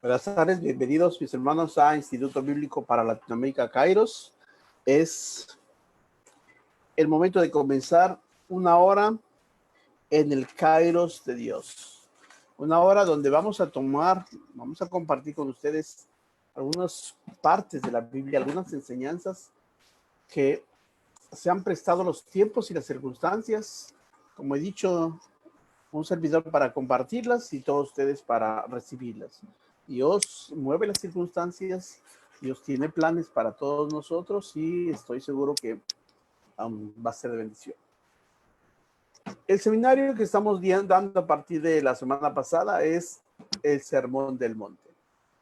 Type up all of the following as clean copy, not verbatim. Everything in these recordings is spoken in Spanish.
Buenas tardes, bienvenidos mis hermanos a Instituto Bíblico para Latinoamérica Kairos. Es el momento de comenzar una hora en el Kairos de Dios. Una hora donde vamos a compartir con ustedes algunas partes de la Biblia, algunas enseñanzas que se han prestado los tiempos y las circunstancias, como he dicho, un servidor para compartirlas y todos ustedes para recibirlas. Dios mueve las circunstancias, Dios tiene planes para todos nosotros y estoy seguro que va a ser de bendición. El seminario que estamos dando a partir de la semana pasada es el Sermón del Monte.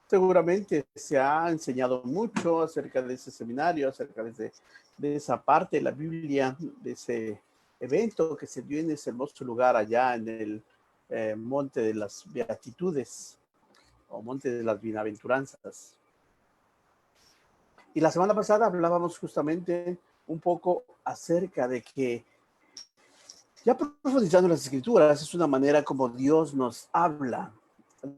Seguramente se ha enseñado mucho acerca de ese seminario, acerca de esa parte de la Biblia, de ese evento que se dio en ese hermoso lugar allá en el Monte de las Beatitudes o Monte de las Bienaventuranzas. Y la semana pasada hablábamos justamente un poco acerca de que, ya profundizando en las Escrituras, es una manera como Dios nos habla.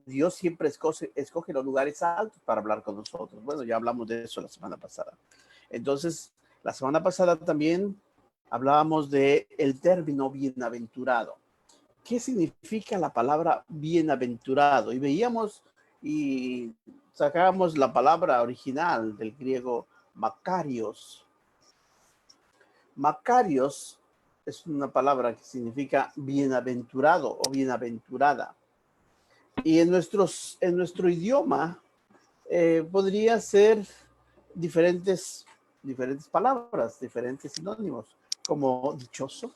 Dios siempre escoge los lugares altos para hablar con nosotros. Bueno, ya hablamos de eso la semana pasada. Entonces, la semana pasada también hablábamos de el término bienaventurado. ¿Qué significa la palabra bienaventurado? Y veíamos y sacábamos la palabra original del griego Makarios. Makarios es una palabra que significa bienaventurado o bienaventurada. Y en nuestro idioma podría ser diferentes palabras, diferentes sinónimos, como dichoso.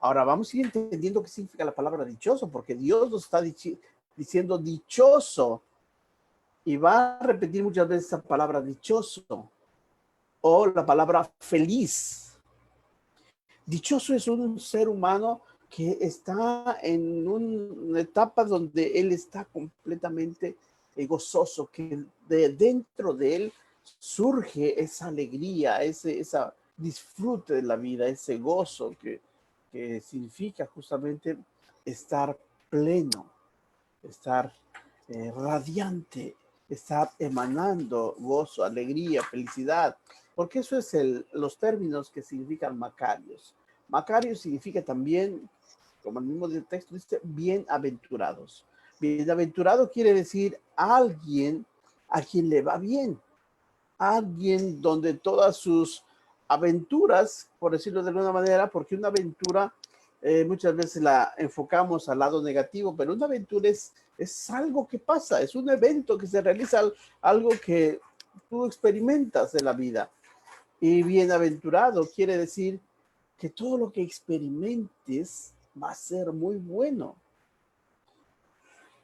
Ahora vamos a ir entendiendo qué significa la palabra dichoso, porque Dios nos está diciendo dichoso y va a repetir muchas veces esa palabra dichoso o la palabra feliz. Dichoso es un ser humano que está en una etapa donde él está completamente gozoso, que de dentro de él surge esa alegría, esa disfrute de la vida, ese gozo que significa justamente estar pleno, estar radiante, estar emanando gozo, alegría, felicidad, porque eso es los términos que significan Makarios. Makarios significa también, como el mismo texto dice, bienaventurados. Bienaventurado quiere decir alguien a quien le va bien, alguien donde todas sus aventuras, por decirlo de alguna manera, porque una aventura muchas veces la enfocamos al lado negativo, pero una aventura es algo que pasa, es un evento que se realiza, algo que tú experimentas de la vida. Y bienaventurado quiere decir que todo lo que experimentes va a ser muy bueno.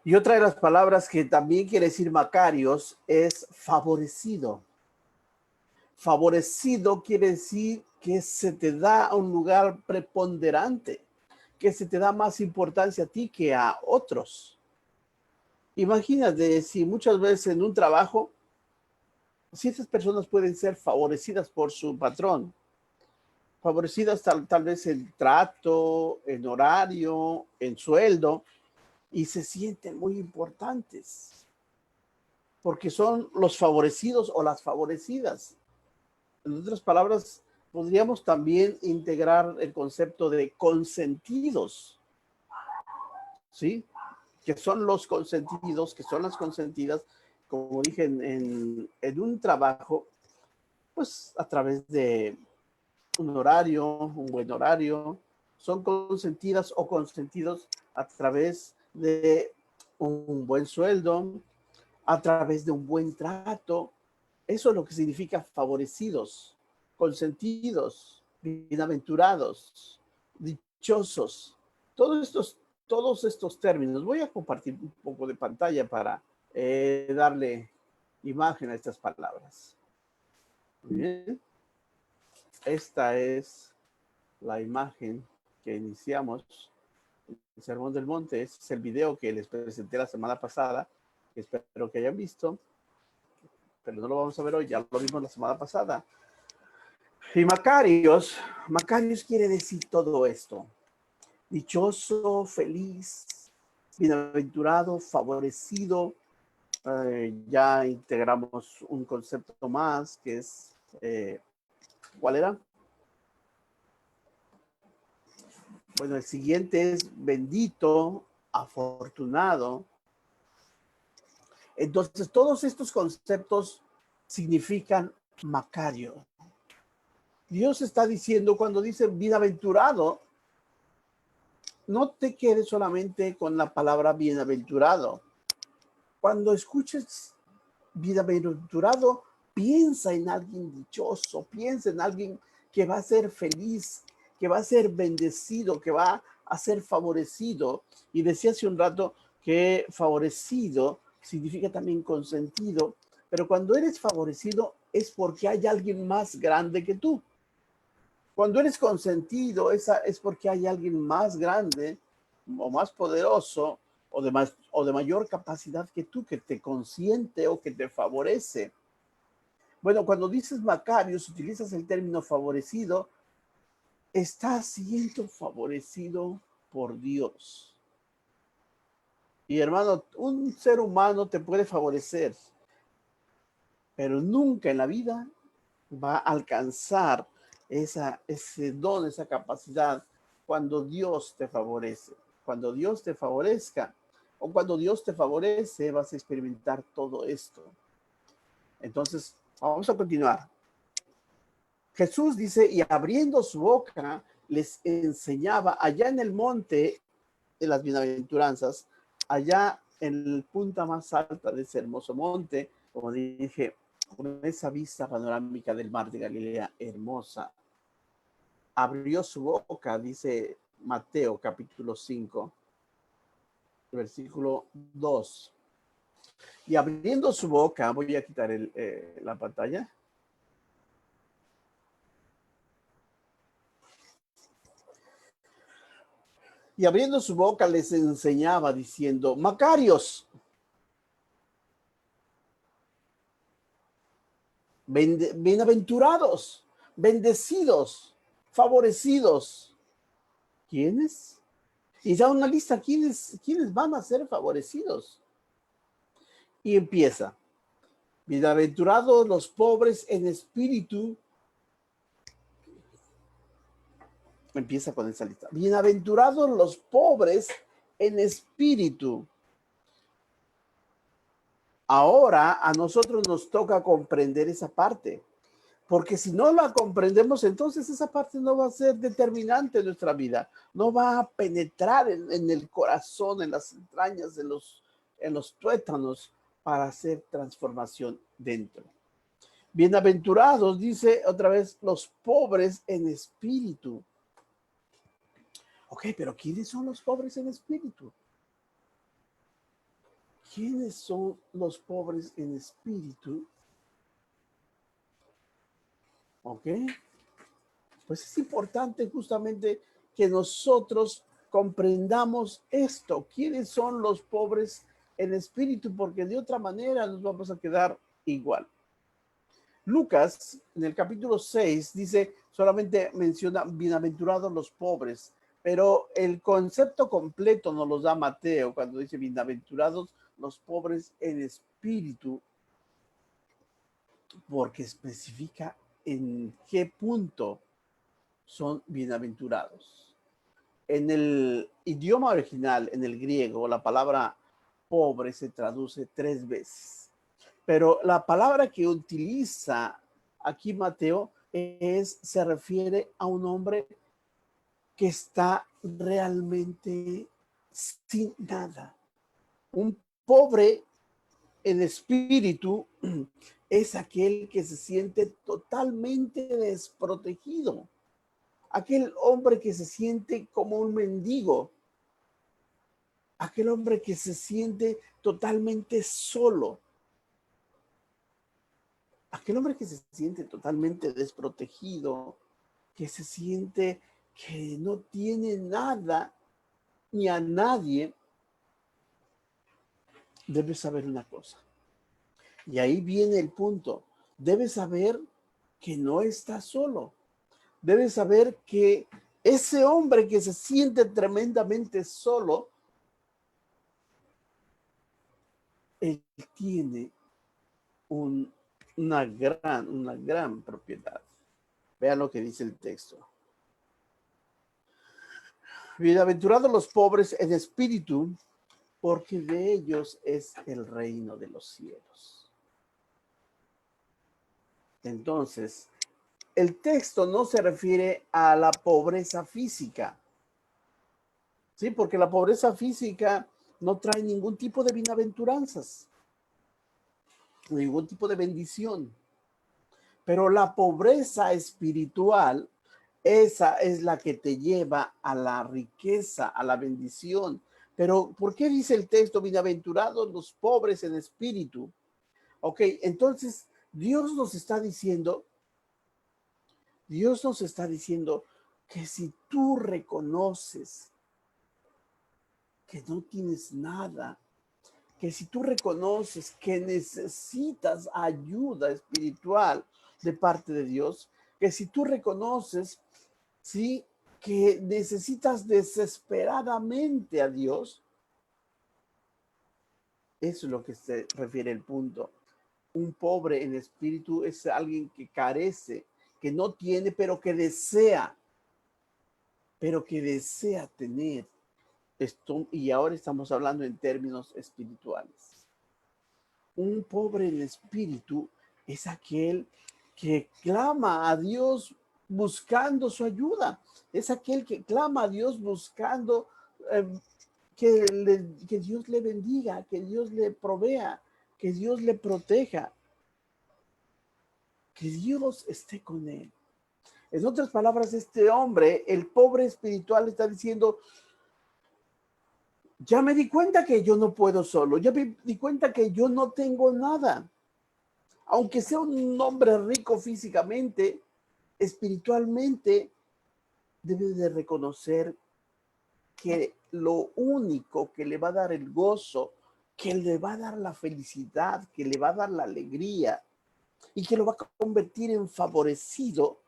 Y otra de las palabras que también quiere decir Makarios es favorecido. Favorecido quiere decir que se te da un lugar preponderante, que se te da más importancia a ti que a otros. Imagínate si muchas veces en un trabajo, si estas personas pueden ser favorecidas por su patrón, favorecidas tal vez en trato, en horario, en sueldo, y se sienten muy importantes, porque son los favorecidos o las favorecidas. En otras palabras, podríamos también integrar el concepto de consentidos, ¿sí? Que son los consentidos, que son las consentidas, como dije, en un trabajo, pues a través de un horario, un buen horario, son consentidas o consentidos a través de un buen sueldo, a través de un buen trato. Eso es lo que significa favorecidos, consentidos, bienaventurados, dichosos. Todos estos términos. Voy a compartir un poco de pantalla para darle imagen a estas palabras. Muy bien. Esta es la imagen que iniciamos el Sermón del Monte. Este es el video que les presenté la semana pasada, que espero que hayan visto, pero no lo vamos a ver hoy, ya lo vimos la semana pasada. Y Makarios quiere decir todo esto. Dichoso, feliz, bienaventurado, favorecido, Ya integramos un concepto más que es, ¿cuál era? Bueno, el siguiente es bendito, afortunado. Entonces, todos estos conceptos significan Macario. Dios está diciendo, cuando dice bienaventurado, no te quedes solamente con la palabra bienaventurado. Cuando escuches bienaventurado, piensa en alguien dichoso, piensa en alguien que va a ser feliz, que va a ser bendecido, que va a ser favorecido. Y decía hace un rato que favorecido significa también consentido, pero cuando eres favorecido es porque hay alguien más grande que tú. Cuando eres consentido, esa es porque hay alguien más grande o más poderoso o de mayor capacidad que tú, que te consiente o que te favorece. Bueno, cuando dices Macarios, utilizas el término favorecido, estás siendo favorecido por Dios. Y hermano, un ser humano te puede favorecer, pero nunca en la vida va a alcanzar ese don, esa capacidad, cuando Dios te favorece. Cuando Dios te favorezca o cuando Dios te favorece, vas a experimentar todo esto. Entonces, vamos a continuar. Jesús dice, y abriendo su boca, les enseñaba allá en el monte de las bienaventuranzas, allá en la punta más alta de ese hermoso monte, como dije, con esa vista panorámica del mar de Galilea hermosa. Abrió su boca, dice Mateo capítulo 5, versículo 2. Y abriendo su boca, voy a quitar la pantalla. Y abriendo su boca les enseñaba diciendo, Macarios, bienaventurados, bendecidos, favorecidos. ¿Quiénes? Y da una lista, ¿quiénes van a ser favorecidos? Y empieza, bienaventurados los pobres en espíritu. Empieza con esa lista. Bienaventurados los pobres en espíritu. Ahora a nosotros nos toca comprender esa parte, porque si no la comprendemos, entonces esa parte no va a ser determinante en nuestra vida, no va a penetrar en el corazón, en las entrañas, en los tuétanos para hacer transformación dentro. Bienaventurados, dice otra vez, los pobres en espíritu. Ok, pero ¿quiénes son los pobres en espíritu? ¿Quiénes son los pobres en espíritu? Ok, pues es importante justamente que nosotros comprendamos esto. ¿Quiénes son los pobres en espíritu? Porque de otra manera nos vamos a quedar igual. Lucas, en el capítulo 6, dice, solamente menciona bienaventurados los pobres, pero el concepto completo nos lo da Mateo cuando dice bienaventurados los pobres en espíritu, porque especifica en qué punto son bienaventurados. En el idioma original, en el griego, la palabra pobre se traduce 3 veces. Pero la palabra que utiliza aquí Mateo se refiere a un hombre que está realmente sin nada. Un pobre en espíritu es aquel que se siente totalmente desprotegido. Aquel hombre que se siente como un mendigo. Aquel hombre que se siente totalmente solo. Aquel hombre que se siente totalmente desprotegido, que se siente que no tiene nada ni a nadie, debe saber una cosa. Y ahí viene el punto. Debe saber que no está solo. Debe saber que ese hombre que se siente tremendamente solo Él tiene una gran propiedad. Vean lo que dice el texto. Bienaventurados los pobres en espíritu, porque de ellos es el reino de los cielos. Entonces, el texto no se refiere a la pobreza física, ¿sí? Porque la pobreza física no trae ningún tipo de bienaventuranzas, ningún tipo de bendición. Pero la pobreza espiritual, esa es la que te lleva a la riqueza, a la bendición. Pero ¿por qué dice el texto, bienaventurados los pobres en espíritu? Ok, entonces Dios nos está diciendo que si tú reconoces que no tienes nada, que si tú reconoces que necesitas ayuda espiritual de parte de Dios, que si tú reconoces, sí, que necesitas desesperadamente a Dios, eso es lo que se refiere el punto. Un pobre en espíritu es alguien que carece, que no tiene, pero que desea tener esto. Y ahora estamos hablando en términos espirituales. Un pobre en espíritu es aquel que clama a Dios buscando su ayuda. Es aquel que clama a Dios buscando que Dios le bendiga, que Dios le provea, que Dios le proteja, que Dios esté con él. En otras palabras, este hombre, el pobre espiritual, está diciendo, ya me di cuenta que yo no puedo solo, ya me di cuenta que yo no tengo nada. Aunque sea un hombre rico físicamente, espiritualmente, debe de reconocer que lo único que le va a dar el gozo, que le va a dar la felicidad, que le va a dar la alegría y que lo va a convertir en favorecido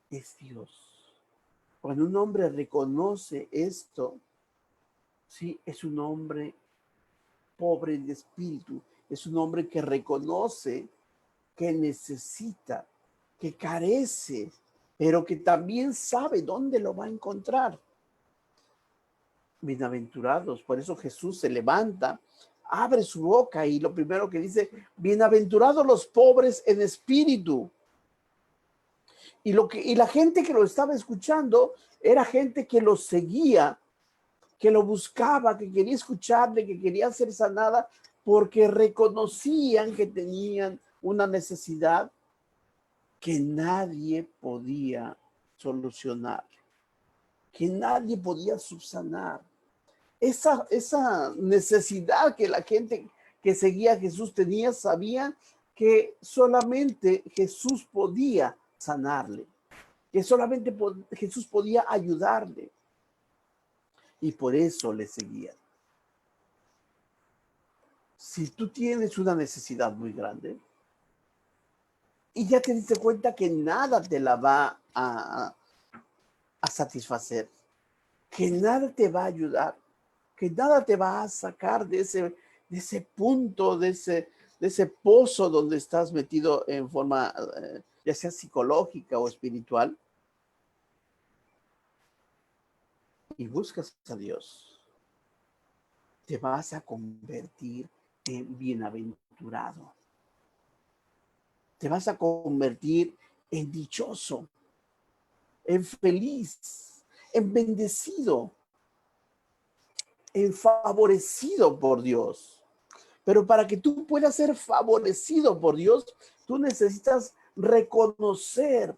es Dios. Cuando un hombre reconoce esto, sí, es un hombre pobre de espíritu, es un hombre que reconoce que necesita, que carece, pero que también sabe dónde lo va a encontrar. Bienaventurados, por eso Jesús se levanta, abre su boca y lo primero que dice, bienaventurados los pobres en espíritu. Y la gente que lo estaba escuchando era gente que lo seguía, que lo buscaba, que quería escucharle, que quería ser sanada, porque reconocían que tenían una necesidad que nadie podía solucionar, que nadie podía subsanar. Esa necesidad que la gente que seguía a Jesús tenía, sabía que solamente Jesús podía sanarle, que solamente Jesús podía ayudarle. Y por eso le seguían. Si tú tienes una necesidad muy grande y ya te diste cuenta que nada te la va a satisfacer, que nada te va a ayudar, que nada te va a sacar de ese punto, de ese pozo donde estás metido en forma, ya sea psicológica o espiritual, y buscas a Dios, te vas a convertir en bienaventurado. Te vas a convertir en dichoso, en feliz, en bendecido, en favorecido por Dios. Pero para que tú puedas ser favorecido por Dios, tú necesitas reconocer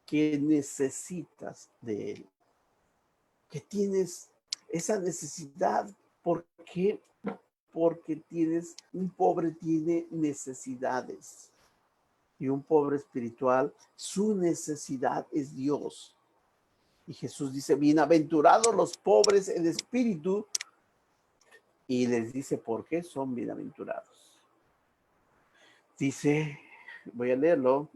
que necesitas de Él, que tienes esa necesidad. ¿Por qué? Porque un pobre tiene necesidades. Y un pobre espiritual, su necesidad es Dios. Y Jesús dice, bienaventurados los pobres en espíritu. Y les dice, ¿por qué son bienaventurados? Dice, voy a leerlo,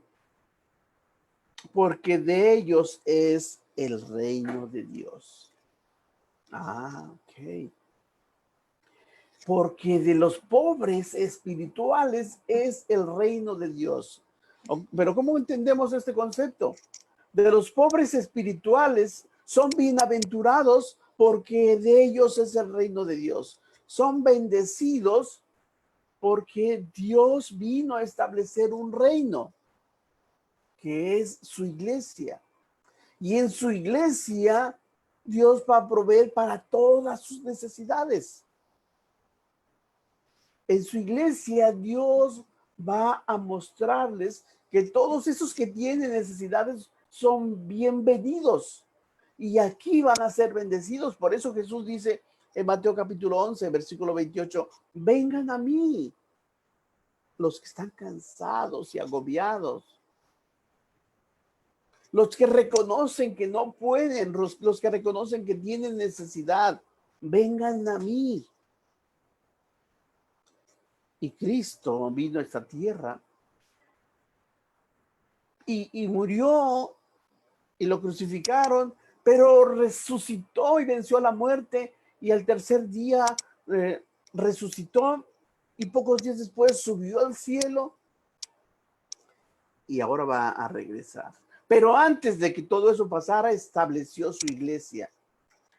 porque de ellos es el reino de Dios. Ah, ok. porque de los pobres espirituales es el reino de Dios. Pero ¿cómo entendemos este concepto? De los pobres espirituales son bienaventurados porque de ellos es el reino de Dios. Son bendecidos porque Dios vino a establecer un reino, que es su iglesia. Y en su iglesia, Dios va a proveer para todas sus necesidades. En su iglesia, Dios va a mostrarles que todos esos que tienen necesidades son bienvenidos. Y aquí van a ser bendecidos. Por eso Jesús dice en Mateo capítulo 11, versículo 28, vengan a mí los que están cansados y agobiados, los que reconocen que no pueden, los que reconocen que tienen necesidad, vengan a mí. Y Cristo vino a esta tierra y murió y lo crucificaron, pero resucitó y venció a la muerte y al tercer día resucitó y pocos días después subió al cielo y ahora va a regresar. Pero antes de que todo eso pasara, estableció su iglesia,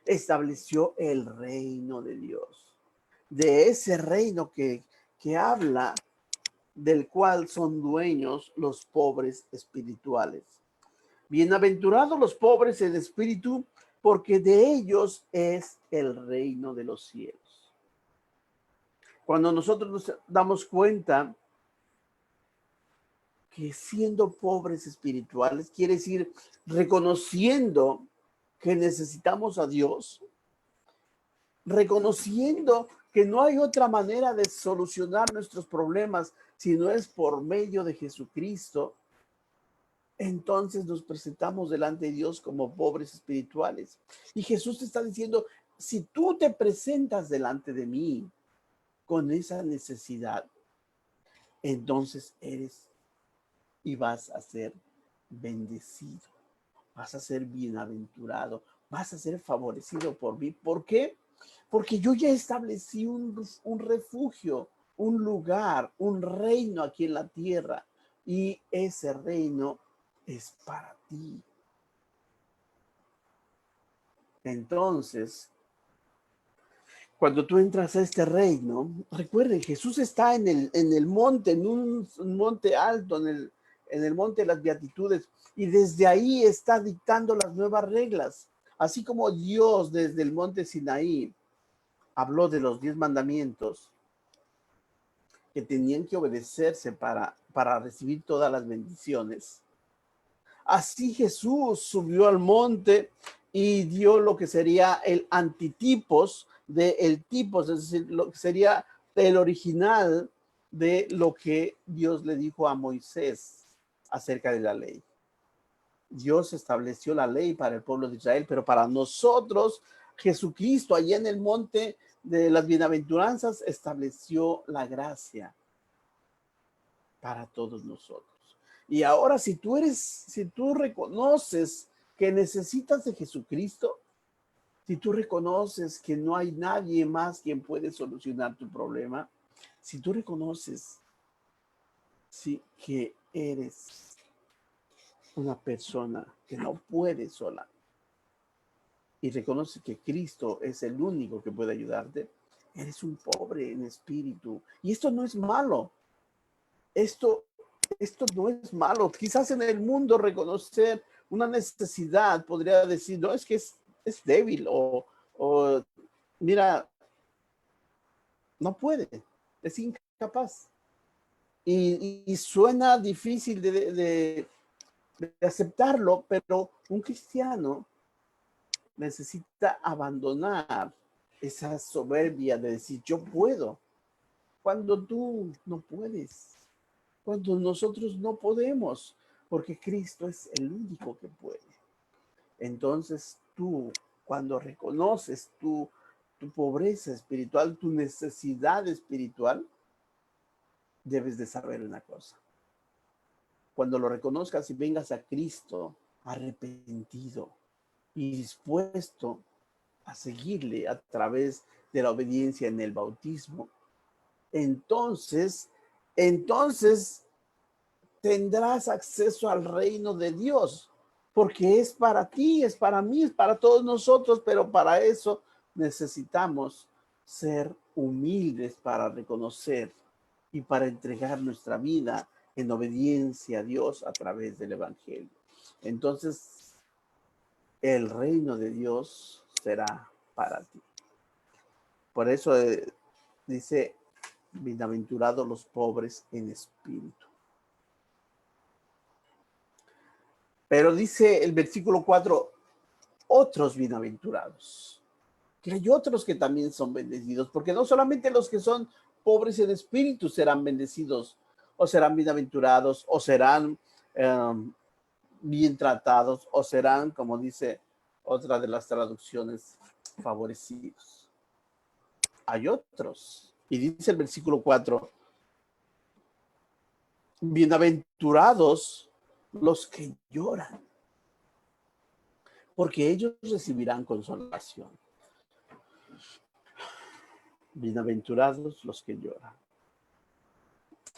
estableció el reino de Dios, de ese reino que habla, del cual son dueños los pobres espirituales. Bienaventurados los pobres en espíritu, porque de ellos es el reino de los cielos. Cuando nosotros nos damos cuenta que siendo pobres espirituales, quiere decir reconociendo que necesitamos a Dios, reconociendo que no hay otra manera de solucionar nuestros problemas si no es por medio de Jesucristo, entonces nos presentamos delante de Dios como pobres espirituales. Y Jesús te está diciendo, si tú te presentas delante de mí con esa necesidad, entonces eres y vas a ser bendecido, vas a ser bienaventurado, vas a ser favorecido por mí. ¿Por qué? Porque yo ya establecí un refugio, un lugar, un reino aquí en la tierra, y ese reino es para ti. Entonces, cuando tú entras a este reino, recuerden, Jesús está en el monte, en un monte alto, en el monte de las beatitudes, y desde ahí está dictando las nuevas reglas. Así como Dios desde el monte Sinaí habló de los 10 mandamientos que tenían que obedecerse para recibir todas las bendiciones. Así Jesús subió al monte y dio lo que sería el antitipos del tipos, es decir, lo que sería el original de lo que Dios le dijo a Moisés acerca de la ley. Dios estableció la ley para el pueblo de Israel, pero para nosotros, Jesucristo, allá en el monte de las bienaventuranzas, estableció la gracia para todos nosotros. Y ahora, si tú reconoces que necesitas de Jesucristo, si tú reconoces que no hay nadie más quien puede solucionar tu problema, si tú reconoces que eres una persona que no puede sola y reconoces que Cristo es el único que puede ayudarte, eres un pobre en espíritu. Y esto no es malo. Esto no es malo. Quizás en el mundo reconocer una necesidad podría decir, no, es que es débil o mira, no puede, es incapaz. Y suena difícil de aceptarlo, pero un cristiano necesita abandonar esa soberbia de decir yo puedo, cuando tú no puedes, cuando nosotros no podemos, porque Cristo es el único que puede. Entonces tú, cuando reconoces tu pobreza espiritual, tu necesidad espiritual, debes de saber una cosa. Cuando lo reconozcas y vengas a Cristo arrepentido y dispuesto a seguirle a través de la obediencia en el bautismo, entonces tendrás acceso al reino de Dios, porque es para ti, es para mí, es para todos nosotros, pero para eso necesitamos ser humildes para reconocer y para entregar nuestra vida en obediencia a Dios a través del Evangelio. Entonces, el reino de Dios será para ti. Por eso dice, bienaventurados los pobres en espíritu. Pero dice el versículo 4, otros bienaventurados. Que hay otros que también son bendecidos, porque no solamente los que son pobres en espíritu serán bendecidos, o serán bienaventurados, o serán bien tratados, o serán, como dice otra de las traducciones, favorecidos. Hay otros. Y dice el versículo 4, bienaventurados los que lloran, porque ellos recibirán consolación. Bienaventurados los que lloran.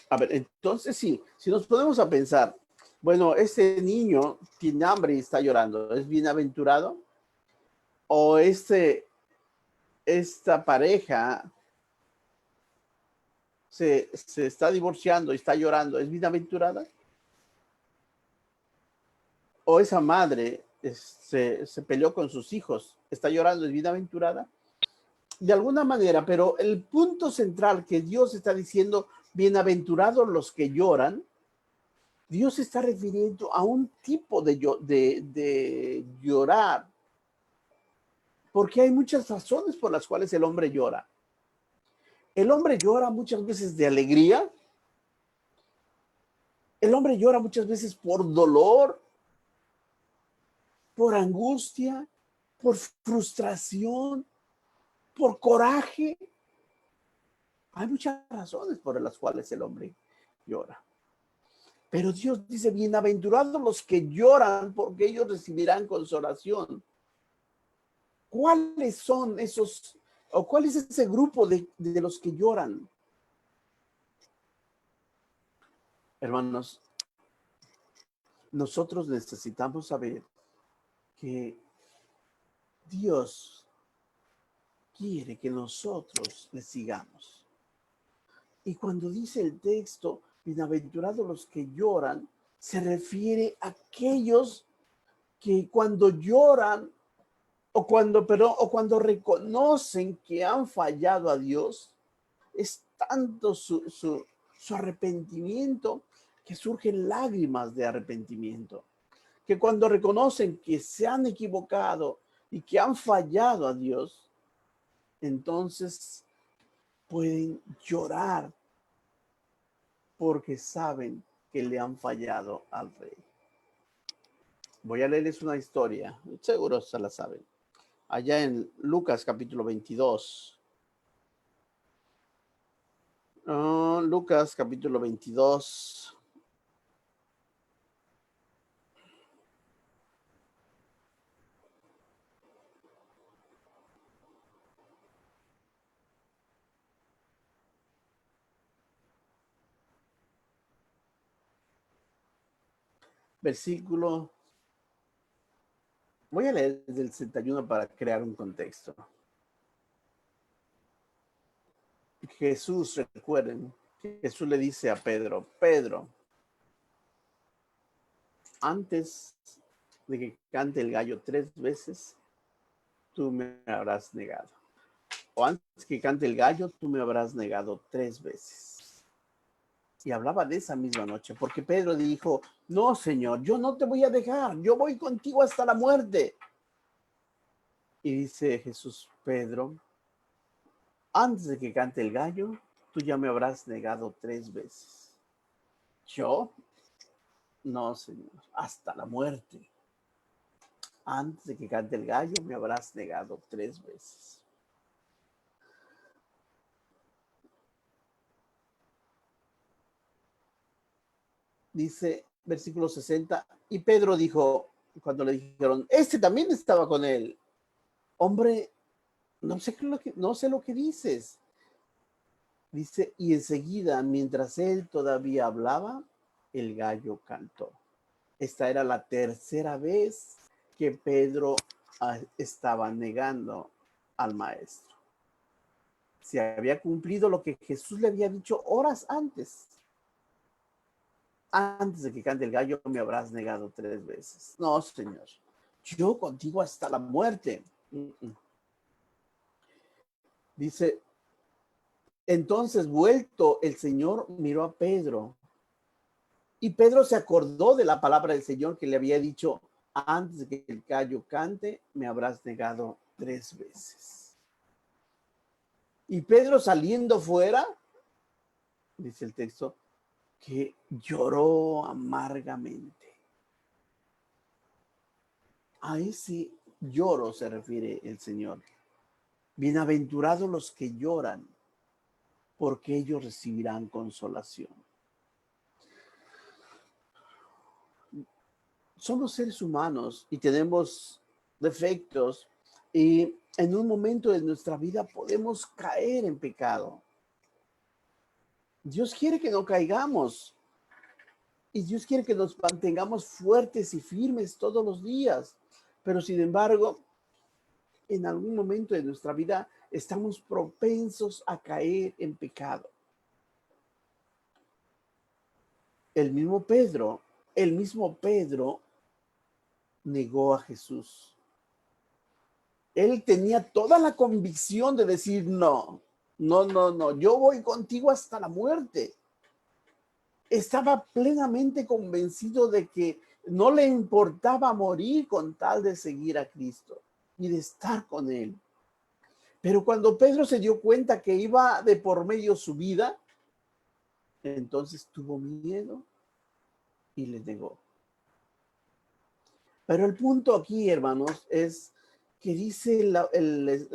A ver, entonces sí, si nos ponemos a pensar, bueno, este niño tiene hambre y está llorando, ¿es bienaventurado? O esta pareja se está divorciando y está llorando, ¿es bienaventurada? O esa madre se peleó con sus hijos, está llorando, ¿es bienaventurada? De alguna manera, pero el punto central que Dios está diciendo, bienaventurados los que lloran, Dios se está refiriendo a un tipo de llorar, porque hay muchas razones por las cuales el hombre llora. El hombre llora muchas veces de alegría, el hombre llora muchas veces por dolor, por angustia, por frustración, por coraje. Hay muchas razones por las cuales el hombre llora. Pero Dios dice, bienaventurados los que lloran, porque ellos recibirán consolación. ¿Cuáles son esos, o cuál es ese grupo de los que lloran? Hermanos, nosotros necesitamos saber que Dios quiere que nosotros le sigamos. Y cuando dice el texto, bienaventurados los que lloran, se refiere a aquellos que cuando lloran o cuando reconocen que han fallado a Dios, es tanto su arrepentimiento que surgen lágrimas de arrepentimiento. Que cuando reconocen que se han equivocado y que han fallado a Dios, entonces pueden llorar porque saben que le han fallado al Rey. Voy a leerles una historia, seguro se la saben. Allá en Lucas capítulo 22. Lucas capítulo 22. Versículo. Voy a leer desde el 61 para crear un contexto. Jesús, recuerden, Jesús le dice a Pedro, Pedro, antes de que cante el gallo 3 veces, tú me habrás negado. O antes que cante el gallo, tú me habrás negado 3 veces. Y hablaba de esa misma noche, porque Pedro dijo, no, Señor, yo no te voy a dejar, yo voy contigo hasta la muerte. Y dice Jesús, Pedro, antes de que cante el gallo, tú ya me habrás negado 3 veces. ¿Yo? No, Señor, hasta la muerte. Antes de que cante el gallo, me habrás negado 3 veces. Dice, versículo 60, y Pedro dijo, cuando le dijeron, este también estaba con él, hombre, no sé lo que dices. Dice, y enseguida, mientras él todavía hablaba, el gallo cantó. Esta era la tercera vez que Pedro estaba negando al maestro. Se había cumplido lo que Jesús le había dicho horas antes. Antes de que cante el gallo, me habrás negado 3 veces. No, Señor, yo contigo hasta la muerte. Dice, entonces vuelto el Señor miró a Pedro. Y Pedro se acordó de la palabra del Señor que le había dicho, antes de que el gallo cante, me habrás negado 3 veces. Y Pedro saliendo fuera, dice el texto, que lloró amargamente. A ese lloro se refiere el Señor. Bienaventurados los que lloran, porque ellos recibirán consolación. Somos seres humanos y tenemos defectos y en un momento de nuestra vida podemos caer en pecado. Dios quiere que no caigamos y Dios quiere que nos mantengamos fuertes y firmes todos los días. Pero sin embargo, en algún momento de nuestra vida estamos propensos a caer en pecado. El mismo Pedro negó a Jesús. Él tenía toda la convicción de decir, no, yo voy contigo hasta la muerte. Estaba plenamente convencido de que no le importaba morir con tal de seguir a Cristo y de estar con él. Pero cuando Pedro se dio cuenta que iba de por medio su vida, entonces tuvo miedo y le negó. Pero el punto aquí, hermanos, es que dice la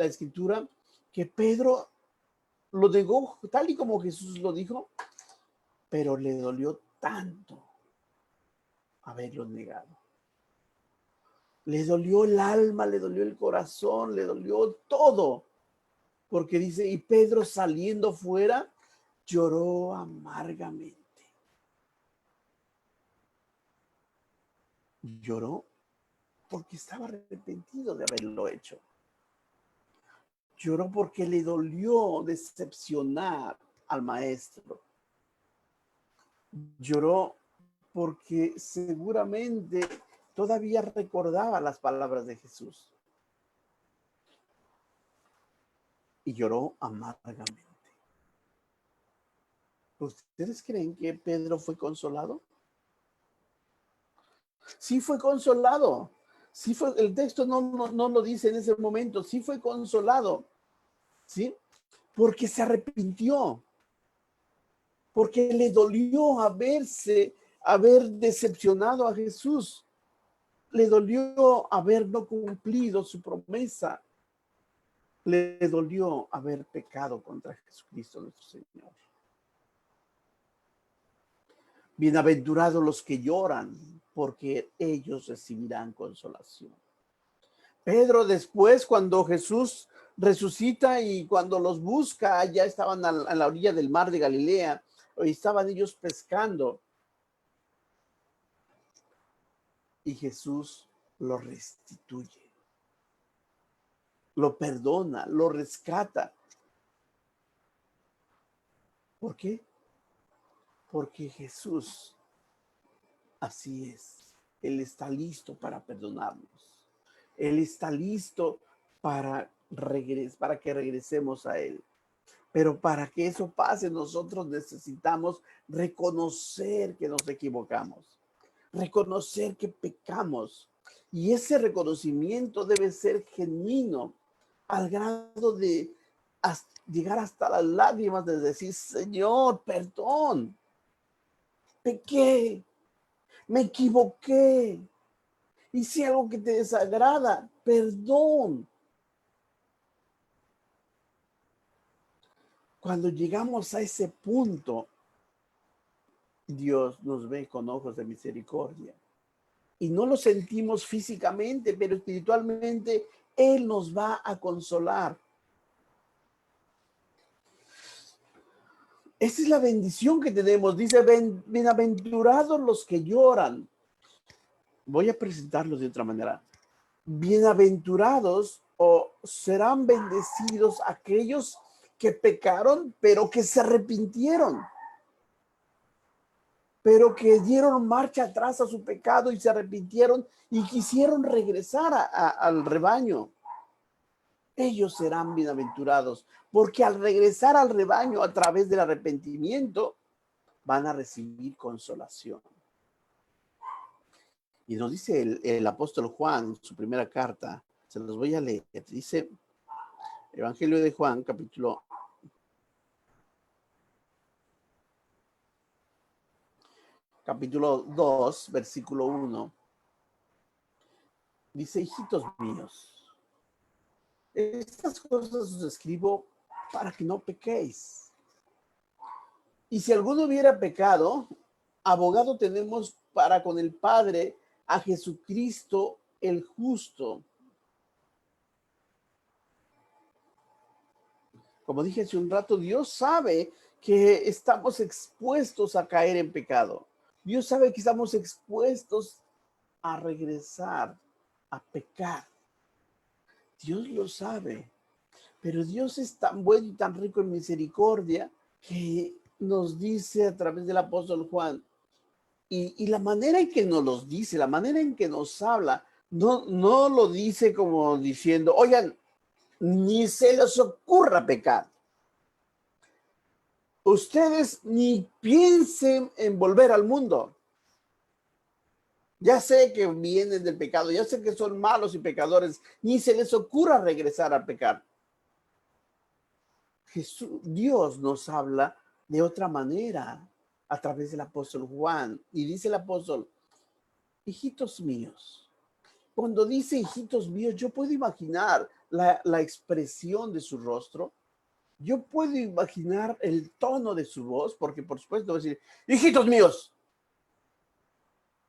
escritura que Pedro lo negó tal y como Jesús lo dijo, pero le dolió tanto haberlo negado. Le dolió el alma, le dolió el corazón, le dolió todo. Porque dice, y Pedro saliendo fuera, lloró amargamente. Lloró porque estaba arrepentido de haberlo hecho. Lloró porque le dolió decepcionar al maestro. Lloró porque seguramente todavía recordaba las palabras de Jesús. Y lloró amargamente. ¿Ustedes creen que Pedro fue consolado? Sí fue consolado. Sí fue, el texto no lo dice en ese momento. Sí fue consolado. ¿Sí? Porque se arrepintió. Porque le dolió haber decepcionado a Jesús. Le dolió haber no cumplido su promesa. Le dolió haber pecado contra Jesucristo nuestro Señor. Bienaventurados los que lloran, porque ellos recibirán consolación. Pedro después, cuando Jesús resucita y cuando los busca, ya estaban a la orilla del mar de Galilea, y estaban ellos pescando. Y Jesús lo restituye, lo perdona, lo rescata. ¿Por qué? Porque Jesús, así es, Él está listo para perdonarnos. Él está listo para que regresemos a Él. Pero para que eso pase, nosotros necesitamos reconocer que nos equivocamos, reconocer que pecamos. Y ese reconocimiento debe ser genuino, al grado de llegar hasta las lágrimas, de decir, Señor, perdón, pequé, me equivoqué, hice algo que te desagrada, perdón. Cuando llegamos a ese punto, Dios nos ve con ojos de misericordia. Y no lo sentimos físicamente, pero espiritualmente Él nos va a consolar. Esa es la bendición que tenemos. Dice, bienaventurados los que lloran. Voy a presentarlo de otra manera. Bienaventurados o serán bendecidos aquellos que pecaron, pero que se arrepintieron, pero que dieron marcha atrás a su pecado y se arrepintieron y quisieron regresar al rebaño. Ellos serán bienaventurados, porque al regresar al rebaño a través del arrepentimiento, van a recibir consolación. Y nos dice el apóstol Juan en su primera carta, se los voy a leer, dice Evangelio de Juan, capítulo 2, versículo 1, dice, hijitos míos, estas cosas os escribo para que no pequéis. Y si alguno hubiera pecado, abogado tenemos para con el Padre a Jesucristo el justo. Como dije hace un rato, Dios sabe que estamos expuestos a caer en pecado. Dios sabe que estamos expuestos a regresar, a pecar. Dios lo sabe. Pero Dios es tan bueno y tan rico en misericordia que nos dice a través del apóstol Juan, y la manera en que nos los dice, la manera en que nos habla, no lo dice como diciendo, oigan, ni se les ocurra pecar. Ustedes ni piensen en volver al mundo. Ya sé que vienen del pecado, ya sé que son malos y pecadores, ni se les ocurra regresar a pecar. Dios nos habla de otra manera a través del apóstol Juan. Y dice el apóstol, hijitos míos. Cuando dice hijitos míos, yo puedo imaginar la expresión de su rostro. Yo puedo imaginar el tono de su voz, porque por supuesto va a decir, hijitos míos.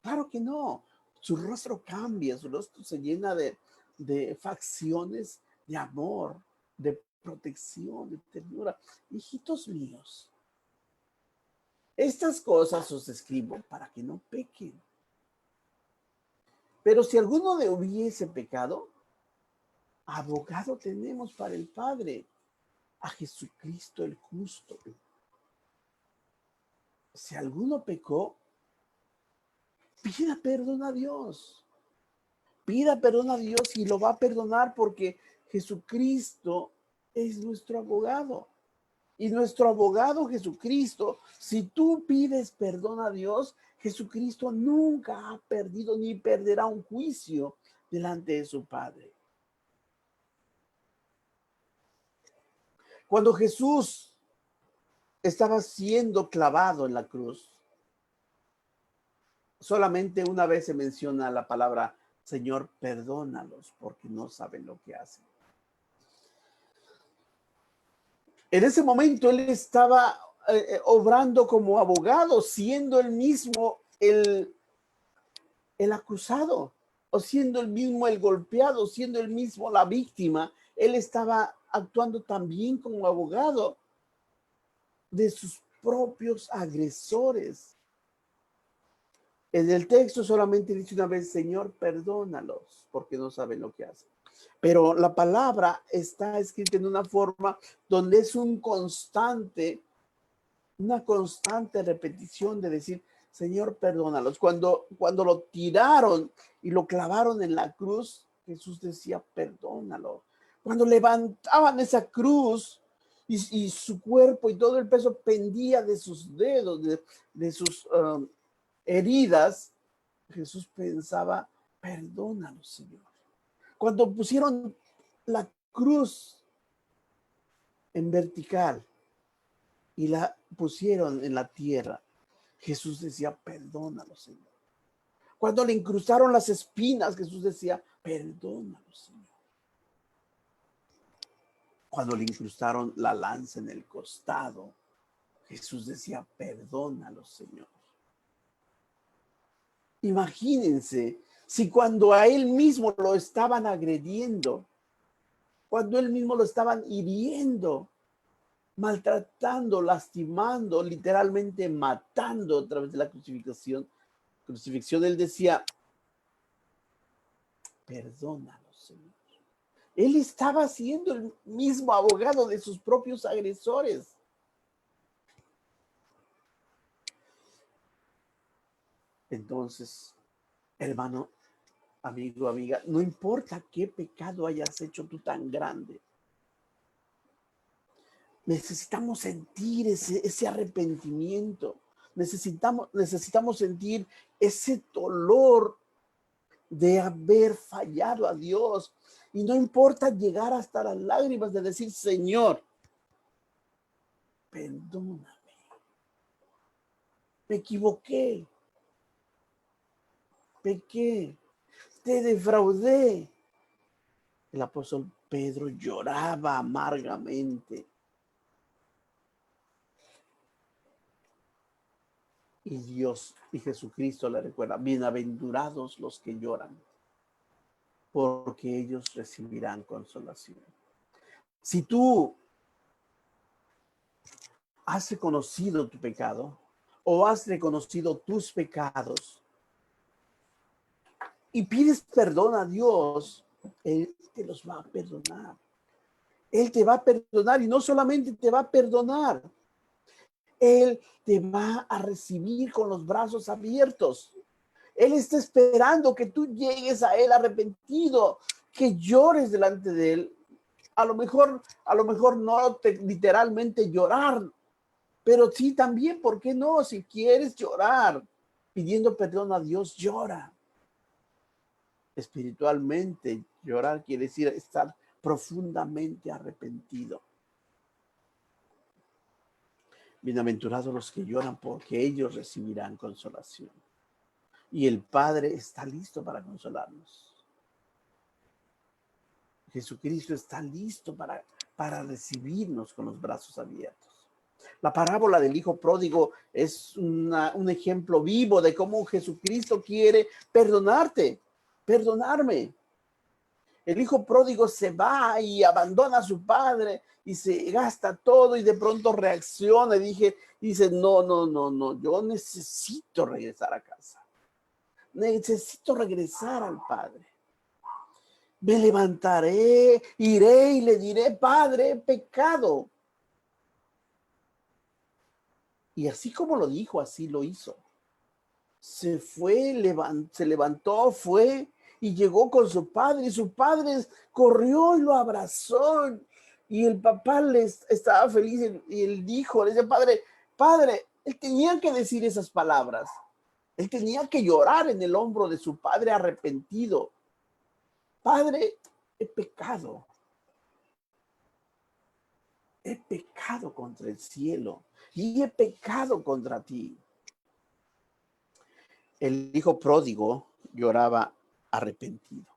Claro que no. Su rostro cambia, su rostro se llena de facciones de amor, de protección, de ternura. Hijitos míos, estas cosas os escribo para que no pequen. Pero si alguno de hubiese pecado, abogado tenemos para el Padre, a Jesucristo el justo. Si alguno pecó, pida perdón a Dios. Pida perdón a Dios y lo va a perdonar porque Jesucristo es nuestro abogado. Y nuestro abogado Jesucristo, si tú pides perdón a Dios, Jesucristo nunca ha perdido ni perderá un juicio delante de su Padre. Cuando Jesús estaba siendo clavado en la cruz, solamente una vez se menciona la palabra, Señor, perdónalos porque no saben lo que hacen. En ese momento él estaba obrando como abogado, siendo él mismo el acusado, o siendo él mismo el golpeado, siendo él mismo la víctima. Él estaba actuando también como abogado de sus propios agresores. En el texto solamente dice una vez, Señor, perdónalos, porque no saben lo que hacen. Pero la palabra está escrita en una forma donde es una constante repetición de decir, Señor, perdónalos. Cuando lo tiraron y lo clavaron en la cruz, Jesús decía, perdónalo. Cuando levantaban esa cruz y su cuerpo y todo el peso pendía de sus dedos, de sus heridas, Jesús pensaba, perdónalo, Señor. Cuando pusieron la cruz en vertical y la pusieron en la tierra, Jesús decía, perdónalo, Señor. Cuando le incrustaron las espinas, Jesús decía, perdónalo, Señor. Cuando le incrustaron la lanza en el costado, Jesús decía, perdónalo, Señor. Imagínense si cuando a él mismo lo estaban agrediendo, cuando él mismo lo estaban hiriendo, maltratando, lastimando, literalmente matando a través de la crucifixión, él decía, perdónalos, Señor. Él estaba siendo el mismo abogado de sus propios agresores. Entonces, hermano, amigo, amiga, no importa qué pecado hayas hecho tú tan grande, necesitamos sentir ese arrepentimiento. Necesitamos sentir ese dolor de haber fallado a Dios. Y no importa llegar hasta las lágrimas de decir, Señor, perdóname. Me equivoqué. Pequé. Te defraudé. El apóstol Pedro lloraba amargamente. Y Dios y Jesucristo le recuerda, bienaventurados los que lloran, porque ellos recibirán consolación. Si tú has reconocido tu pecado o has reconocido tus pecados y pides perdón a Dios, Él te los va a perdonar. Él te va a perdonar y no solamente te va a perdonar, Él te va a recibir con los brazos abiertos. Él está esperando que tú llegues a Él arrepentido, que llores delante de Él. A lo mejor no literalmente llorar, pero sí también, ¿por qué no? Si quieres llorar pidiendo perdón a Dios, llora. Espiritualmente, llorar quiere decir estar profundamente arrepentido. Bienaventurados los que lloran, porque ellos recibirán consolación. Y el Padre está listo para consolarnos. Jesucristo está listo para recibirnos con los brazos abiertos. La parábola del hijo pródigo es un ejemplo vivo de cómo Jesucristo quiere perdonarme. El hijo pródigo se va y abandona a su padre y se gasta todo y de pronto reacciona y dice, no, yo necesito regresar a casa. Necesito regresar al Padre. Me levantaré, iré y le diré, Padre, he pecado. Y así como lo dijo, así lo hizo. Se levantó, fue y llegó con su padre. Y su padre corrió y lo abrazó. Y el papá estaba feliz y él dijo, le dice, padre, él tenía que decir esas palabras. Él tenía que llorar en el hombro de su padre arrepentido. Padre, he pecado. He pecado contra el cielo y he pecado contra ti. El hijo pródigo lloraba arrepentido.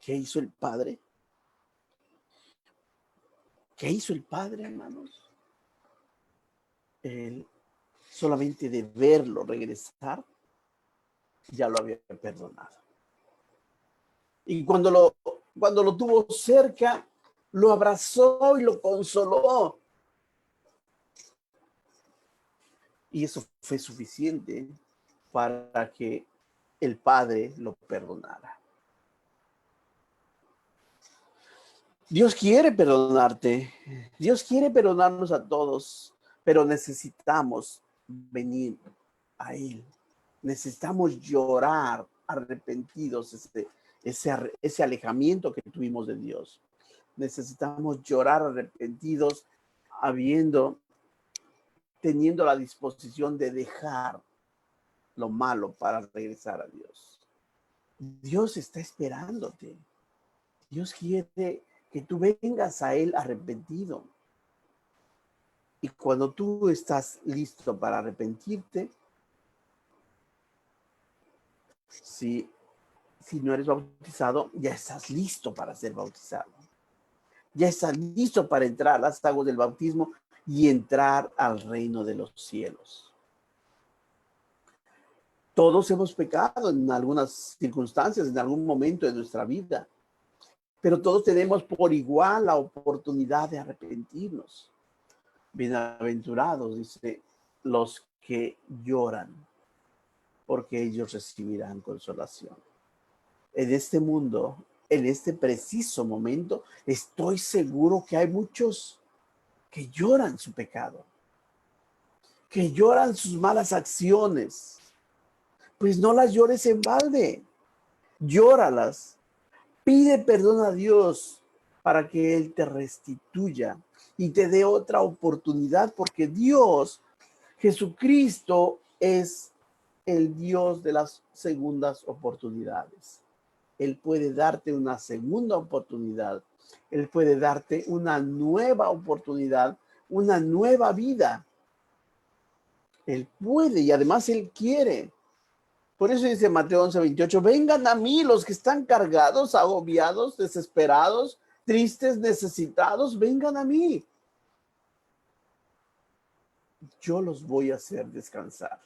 ¿Qué hizo el padre? ¿Qué hizo el padre, hermanos? Él solamente de verlo regresar, ya lo había perdonado. Y cuando lo tuvo cerca, lo abrazó y lo consoló. Y eso fue suficiente para que el Padre lo perdonara. Dios quiere perdonarte. Dios quiere perdonarnos a todos, pero necesitamos venir a Él. Necesitamos llorar arrepentidos ese alejamiento que tuvimos de Dios. Necesitamos llorar arrepentidos teniendo la disposición de dejar lo malo para regresar a Dios. Dios está esperándote. Dios quiere que tú vengas a Él arrepentido. Y cuando tú estás listo para arrepentirte, si no eres bautizado, ya estás listo para ser bautizado. Ya estás listo para entrar a las aguas del bautismo y entrar al reino de los cielos. Todos hemos pecado en algunas circunstancias, en algún momento de nuestra vida. pero todos tenemos por igual la oportunidad de arrepentirnos. Bienaventurados, dice, los que lloran, porque ellos recibirán consolación. En este mundo, en este preciso momento, estoy seguro que hay muchos que lloran su pecado, que lloran sus malas acciones. Pues no las llores en balde, llóralas. Pide perdón a Dios para que Él te restituya y te dé otra oportunidad, porque Dios, Jesucristo, es el Dios de las segundas oportunidades. Él puede darte una segunda oportunidad. Él puede darte una nueva oportunidad, una nueva vida. Él puede y además Él quiere. Por eso dice Mateo 11:28, vengan a mí los que están cargados, agobiados, desesperados, tristes, necesitados, vengan a mí. Yo los voy a hacer descansar.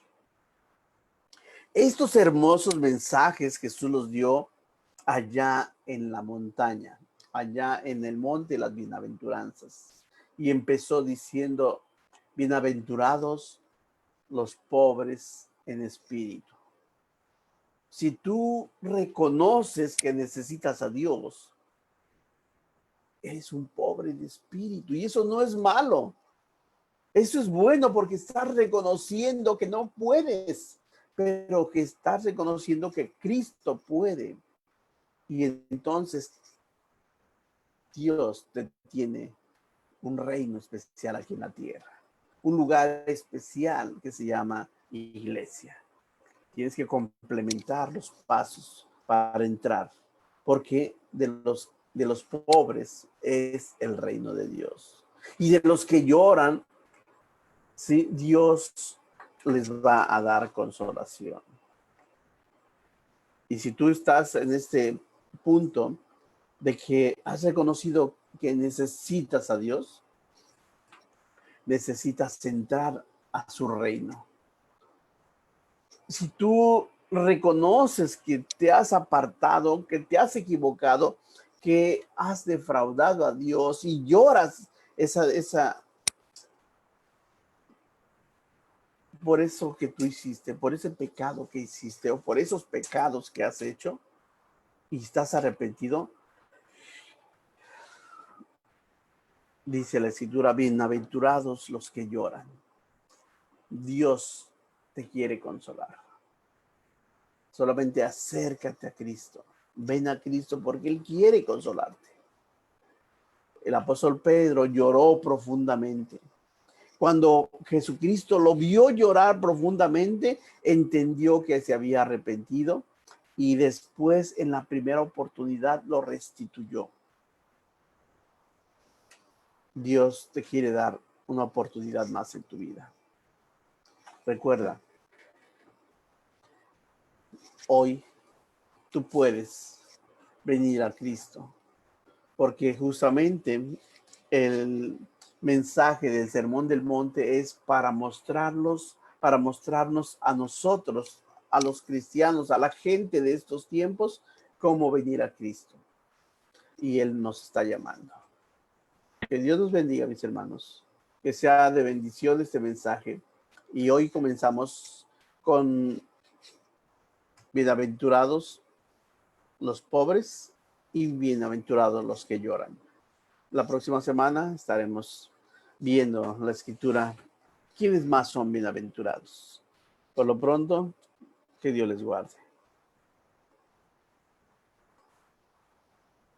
Estos hermosos mensajes Jesús los dio allá en la montaña, allá en el monte de las bienaventuranzas. Y empezó diciendo, bienaventurados los pobres en espíritu. Si tú reconoces que necesitas a Dios, eres un pobre de espíritu y eso no es malo. Eso es bueno porque estás reconociendo que no puedes, pero que estás reconociendo que Cristo puede. Y entonces Dios te tiene un reino especial aquí en la tierra, un lugar especial que se llama iglesia. Tienes que complementar los pasos para entrar, porque de los pobres es el reino de Dios. Y de los que lloran, ¿sí? Dios les va a dar consolación. Y si tú estás en este punto de que has reconocido que necesitas a Dios, necesitas entrar a su reino. Si tú reconoces que te has apartado, que te has equivocado, que has defraudado a Dios y lloras por eso que tú hiciste, por ese pecado que hiciste o por esos pecados que has hecho y estás arrepentido, dice la Escritura, bienaventurados los que lloran. Dios te quiere consolar. Solamente acércate a Cristo. Ven a Cristo porque Él quiere consolarte. El apóstol Pedro lloró profundamente. Cuando Jesucristo lo vio llorar profundamente, entendió que se había arrepentido y después en la primera oportunidad lo restituyó. Dios te quiere dar una oportunidad más en tu vida. Recuerda, hoy tú puedes venir a Cristo, porque justamente el mensaje del Sermón del Monte es para mostrarnos a nosotros, a los cristianos, a la gente de estos tiempos, cómo venir a Cristo. Y Él nos está llamando. Que Dios nos bendiga, mis hermanos. Que sea de bendición este mensaje. Y hoy comenzamos con bienaventurados los pobres y bienaventurados los que lloran. La próxima semana estaremos viendo la Escritura, quiénes más son bienaventurados. Por lo pronto, que Dios les guarde.